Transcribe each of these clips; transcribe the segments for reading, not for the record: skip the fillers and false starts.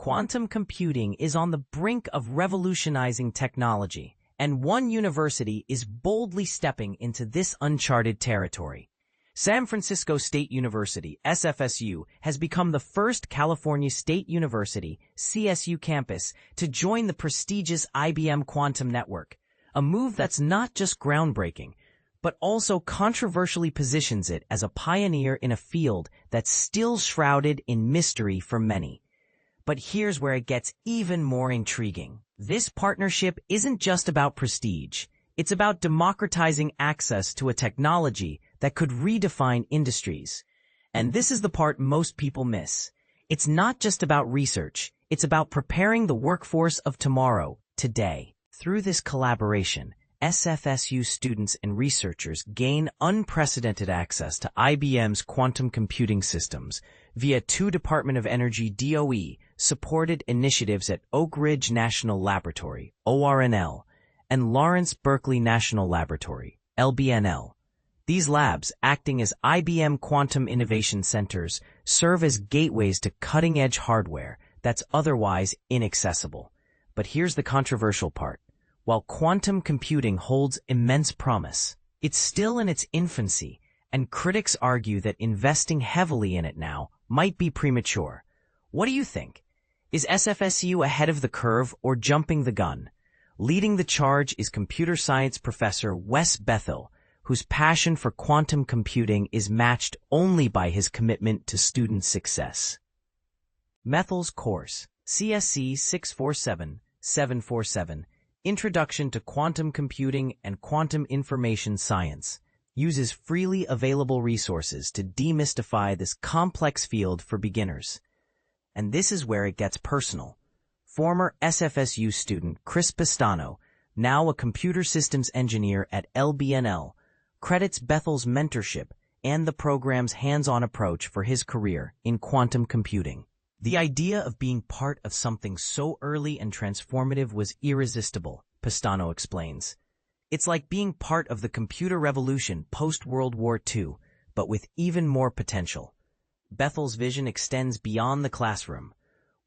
Quantum computing is on the brink of revolutionizing technology, and one university is boldly stepping into this uncharted territory. San Francisco State University, SFSU, has become the first California State University, CSU campus to join the prestigious IBM Quantum Network, a move that's not just groundbreaking, but also controversially positions it as a pioneer in a field that's still shrouded in mystery for many. But here's where it gets even more intriguing. This partnership isn't just about prestige. It's about democratizing access to a technology that could redefine industries. And this is the part most people miss. It's not just about research. It's about preparing the workforce of tomorrow, today. Through this collaboration, SFSU students and researchers gain unprecedented access to IBM's quantum computing systems via two Department of Energy DOE-supported initiatives at Oak Ridge National Laboratory, ORNL, and Lawrence Berkeley National Laboratory, LBNL. These labs, acting as IBM Quantum Innovation Centers, serve as gateways to cutting-edge hardware that's otherwise inaccessible. But here's the controversial part. While quantum computing holds immense promise, it's still in its infancy, and critics argue that investing heavily in it now might be premature. What do you think? Is SFSU ahead of the curve or jumping the gun? Leading the charge is computer science professor Wes Bethel, whose passion for quantum computing is matched only by his commitment to student success. Bethel's course, CSC 647-747, Introduction to Quantum Computing and Quantum Information Science, uses freely available resources to demystify this complex field for beginners. And this is where it gets personal. Former SFSU student Chris Pestano, now a computer systems engineer at LBNL, credits Bethel's mentorship and the program's hands-on approach for his career in quantum computing. The idea of being part of something so early and transformative was irresistible, Pestano explains. It's like being part of the computer revolution post-World War II, but with even more potential. Bethel's vision extends beyond the classroom.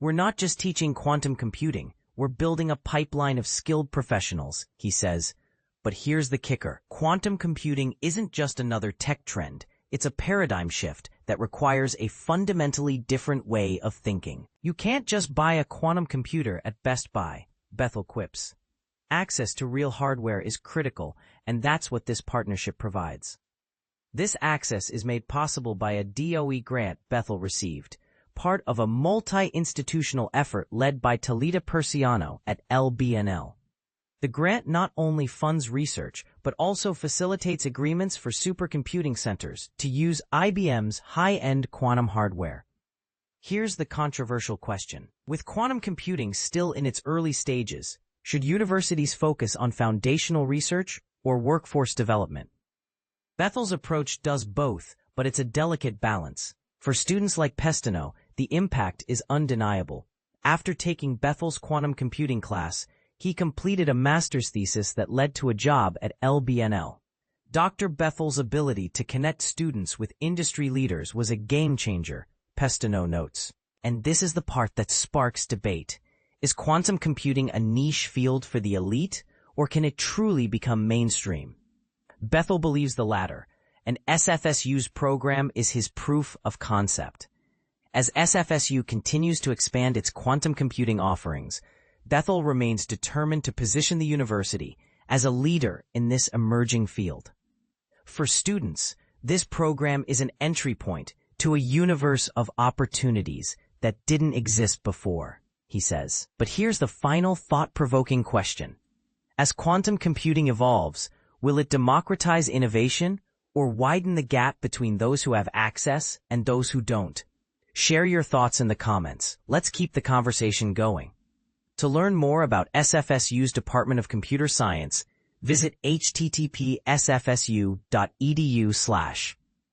We're not just teaching quantum computing, we're building a pipeline of skilled professionals, he says. But here's the kicker. Quantum computing isn't just another tech trend. It's a paradigm shift that requires a fundamentally different way of thinking. You can't just buy a quantum computer at Best Buy, Bethel quips. Access to real hardware is critical, and that's what this partnership provides. This access is made possible by a DOE grant Bethel received, part of a multi-institutional effort led by Talita Persiano at LBNL. The grant not only funds research, but also facilitates agreements for supercomputing centers to use IBM's high-end quantum hardware. Here's the controversial question. With quantum computing still in its early stages, should universities focus on foundational research or workforce development? Bethel's approach does both, but it's a delicate balance. For students like Pestano, the impact is undeniable. After taking Bethel's quantum computing class, he completed a master's thesis that led to a job at LBNL. Dr. Bethel's ability to connect students with industry leaders was a game-changer, Pestano notes. And this is the part that sparks debate. Is quantum computing a niche field for the elite, or can it truly become mainstream? Bethel believes the latter, and SFSU's program is his proof of concept. As SFSU continues to expand its quantum computing offerings, Bethel remains determined to position the university as a leader in this emerging field. For students, this program is an entry point to a universe of opportunities that didn't exist before, he says. But here's the final thought-provoking question. As quantum computing evolves, will it democratize innovation or widen the gap between those who have access and those who don't? Share your thoughts in the comments. Let's keep the conversation going. To learn more about SFSU's Department of Computer Science, visit http://sfsu.edu/.